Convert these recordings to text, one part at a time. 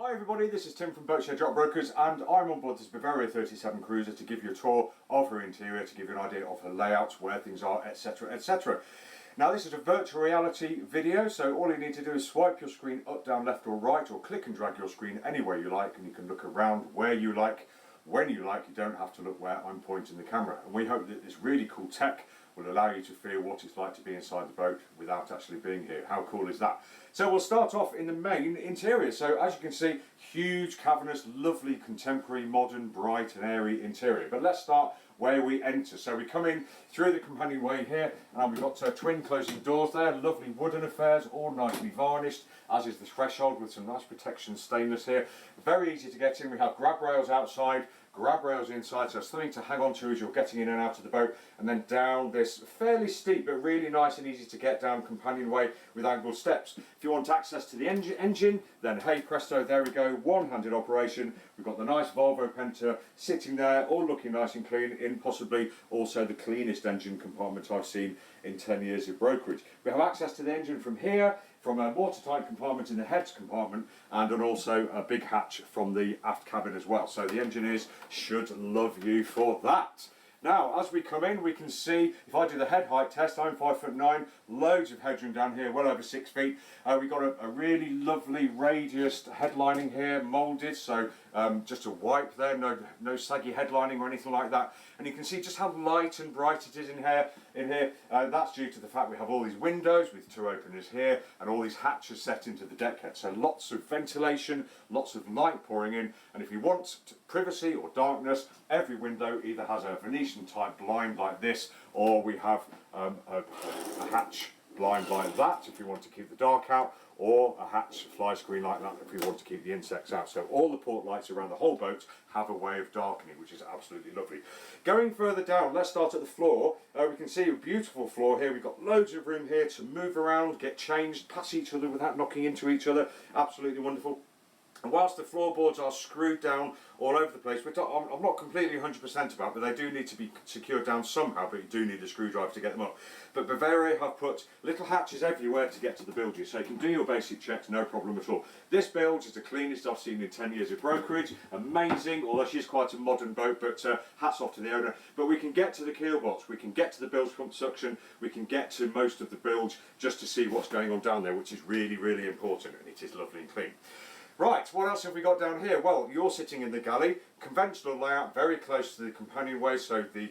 Hi everybody, this is Tim from Boatshed Yacht Brokers and I'm on board this Bavaria 37 cruiser to give you a tour of her interior, to give you an idea of her layout, where things are, etc, etc. Now this is a virtual reality video, so all you need to do is swipe your screen up, down, left or right, or click and drag your screen anywhere you like, and you can look around where you like, when you like. You don't have to look where I'm pointing the camera, and we hope that this really cool tech will allow you to feel what it's like to be inside the boat without actually being here. How cool is that? So we'll start off in the main interior. So as you can see, huge, cavernous, lovely, contemporary, modern, bright and airy interior. But let's start where we enter. So we come in through the companionway here, and we've got twin closing doors there, lovely wooden affairs, all nicely varnished, as is the threshold with some nice protection stainless here. Very easy to get in. We have grab rails outside, grab rails inside, so something to hang on to as you're getting in and out of the boat, and then down this fairly steep but really nice and easy to get down companionway with angled steps. If you want access to the engine, then hey presto, there we go, one-handed operation. We've got the nice Volvo Penta sitting there, all looking nice and clean, in possibly also the cleanest engine compartment I've seen in 10 years of brokerage. We have access to the engine from here, from a watertight compartment in the heads compartment, and also a big hatch from the aft cabin as well. So the engineers should love you for that. Now, as we come in, we can see, if I do the head height test, I'm 5'9", loads of headroom down here, well over 6 feet. We've got a really lovely radius headlining here, moulded, so just a wipe there, no saggy headlining or anything like that. And you can see just how light and bright it is in here. That's due to the fact we have all these windows with 2 openers here, and all these hatches set into the deckhead. So lots of ventilation, lots of light pouring in, and if you want privacy or darkness, every window either has a Venetian type blind like this, or we have a hatch blind like that if you want to keep the dark out, or a hatch fly screen like that if you want to keep the insects out. So all the port lights around the whole boat have a way of darkening, which is absolutely lovely. Going further down, let's start at the floor. We can see a beautiful floor here. We've got loads of room here to move around, get changed, pass each other without knocking into each other. Absolutely wonderful. And whilst the floorboards are screwed down all over the place, which I'm not completely 100% about, but they do need to be secured down somehow, but you do need a screwdriver to get them up. But Bavaria have put little hatches everywhere to get to the bilges, so you can do your basic checks, no problem at all. This bilge is the cleanest I've seen in 10 years of brokerage. Amazing, although she's quite a modern boat, but hats off to the owner. But we can get to the keel box, we can get to the bilge pump suction, we can get to most of the bilge just to see what's going on down there, which is really, really important, and it is lovely and clean. Right, what else have we got down here? Well, you're sitting in the galley, conventional layout, very close to the companionway, so the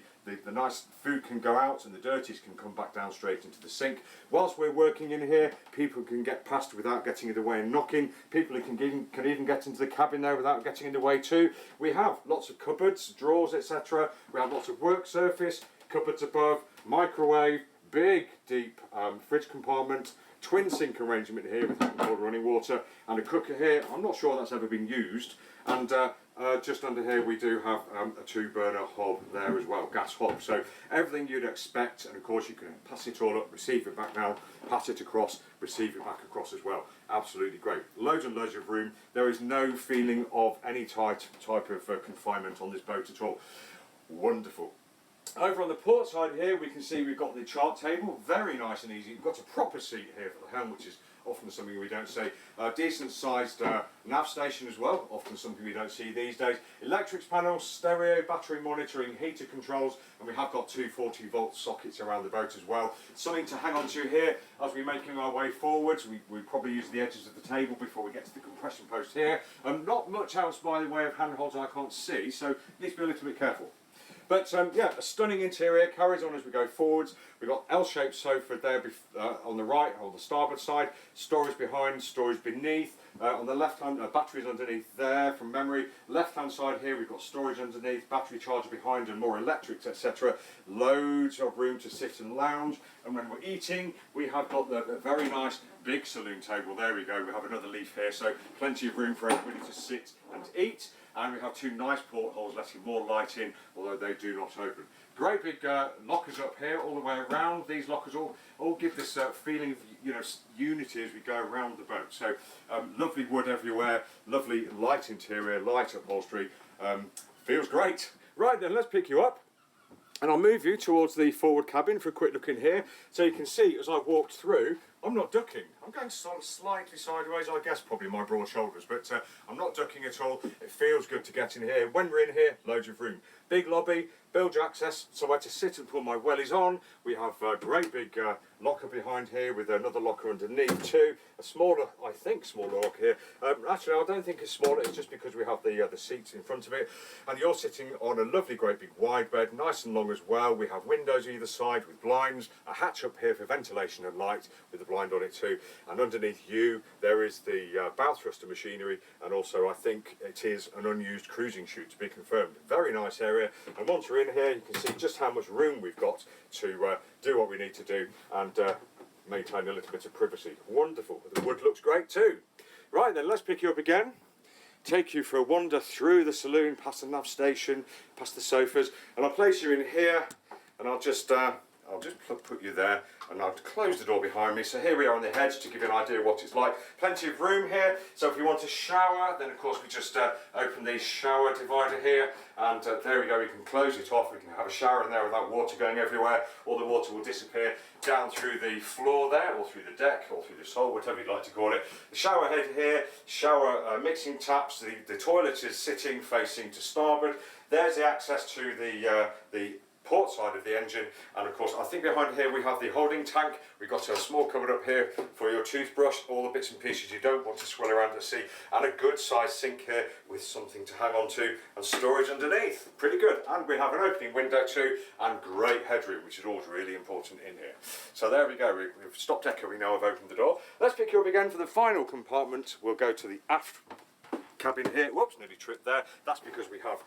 nice food can go out and the dirties can come back down straight into the sink. Whilst we're working in here, people can get past without getting in the way and knocking. People can even get into the cabin there without getting in the way too. We have lots of cupboards, drawers, etc. We have lots of work surface, cupboards above, microwave, big deep fridge compartment, twin sink arrangement here with hot and cold running water, and a cooker here. I'm not sure that's ever been used. And just under here we do have a 2-burner hob there as well, gas hob. So everything you'd expect, and of course you can pass it all up, receive it back down, pass it across, receive it back across as well. Absolutely great. Loads and loads of room. There is no feeling of any type of confinement on this boat at all. Wonderful. Over on the port side here, we can see we've got the chart table, very nice and easy. We've got a proper seat here for the helm, which is often something we don't see. Decent sized nav station as well, often something we don't see these days. Electrics panel, stereo, battery monitoring, heater controls, and we have got 240 volt sockets around the boat as well. Something to hang on to here as we're making our way forwards. We probably use the edges of the table before we get to the compression post here. Not much else by the way of handholds I can't see, so need to be a little bit careful. But yeah, a stunning interior, carries on as we go forwards. We've got L-shaped sofa there on the right, or the starboard side, storage behind, storage beneath. On the left hand, batteries underneath there from memory. Left hand side here we've got storage underneath, battery charger behind and more electrics, etc. Loads of room to sit and lounge. And when we're eating, we have got the very nice big saloon table. There we go, we have another leaf here, so plenty of room for everybody to sit and eat. And we have 2 nice portholes letting more light in, although they do not open. Great big lockers up here all the way around. These lockers all give this feeling of unity as we go around the boat. So lovely wood everywhere, lovely light interior, light upholstery. Feels great. Right then, let's pick you up. And I'll move you towards the forward cabin for a quick look in here. So you can see as I've walked through, I'm not ducking. I'm going slightly sideways, I guess, probably my broad shoulders, but I'm not ducking at all. It feels good to get in here. When we're in here, loads of room. Big lobby, bilge access, somewhere to sit and pull my wellies on. We have a great big locker behind here with another locker underneath too. A smaller, I think, smaller locker here. Actually, I don't think it's smaller, it's just because we have the seats in front of it. And you're sitting on a lovely, great big wide bed, nice and long as well. We have windows either side with blinds, a hatch up here for ventilation and light with a blind on it too. And underneath you, there is the bow thruster machinery, and also I think it is an unused cruising chute to be confirmed. Very nice area. And once we're in here, you can see just how much room we've got to do what we need to do and maintain a little bit of privacy. Wonderful. The wood looks great too. Right then, let's pick you up again. Take you for a wander through the saloon, past the nav station, past the sofas, and I'll place you in here, and I'll just put you there, and I'll close the door behind me. So here we are on the hedge to give you an idea of what it's like. Plenty of room here, so if you want to shower, then of course we just open the shower divider here, and there we go, we can close it off. We can have a shower in there without water going everywhere. All the water will disappear down through the floor there, or through the deck, or through the sole, whatever you'd like to call it. The shower head here, shower mixing taps, the toilet is sitting facing to starboard. There's the access to the port side of the engine, and of course I think behind here we have the holding tank. We've got a small cupboard up here for your toothbrush, all the bits and pieces you don't want to swill around at sea, and a good sized sink here with something to hang on to and storage underneath. Pretty good. And we have an opening window too, and great headroom, which is always really important in here. So there we go, we've stopped echoing now, I've opened the door. Let's pick you up again for the final compartment. We'll go to the aft cabin here. Whoops, nearly tripped there. That's because we have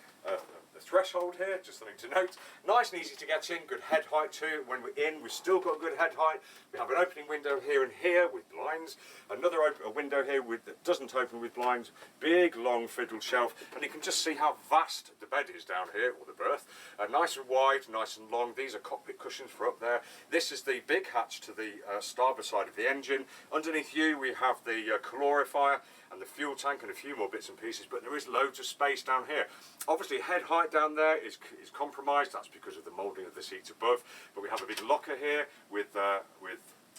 the threshold here, just something to note. Nice and easy to get in, good head height too. When we're in, we've still got good head height. We have an opening window here and here with blinds. Another window here that doesn't open with blinds. Big, long fiddle shelf. And you can just see how vast the bed is down here, or the berth. Nice and wide, nice and long. These are cockpit cushions for up there. This is the big hatch to the starboard side of the engine. Underneath you, we have the calorifier and the fuel tank and a few more bits and pieces, but there is loads of space down here. Obviously head height down there is compromised. That's because of the moulding of the seats above, but we have a big locker here with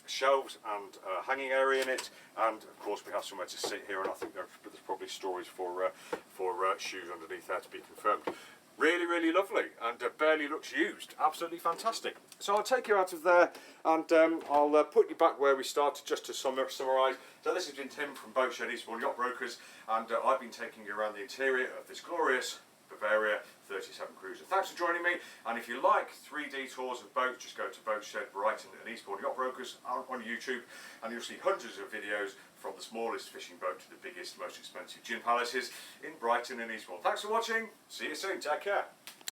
shelves and hanging area in it, and of course we have somewhere to sit here, and I think there's probably storage for shoes underneath there to be confirmed. Really, really lovely, and barely looks used. Absolutely fantastic. So I'll take you out of there, and I'll put you back where we started, just to summarise. So this has been Tim from Boatshed Eastbourne Yacht Brokers, and I've been taking you around the interior of this glorious Bavaria 37 cruiser. Thanks for joining me, and if you like 3D tours of boats, just go to Boatshed, Brighton and Eastbourne Yacht Brokers on YouTube, and you'll see hundreds of videos from the smallest fishing boat to the biggest, most expensive gin palaces in Brighton and Eastbourne. Thanks for watching. See you soon. Take care.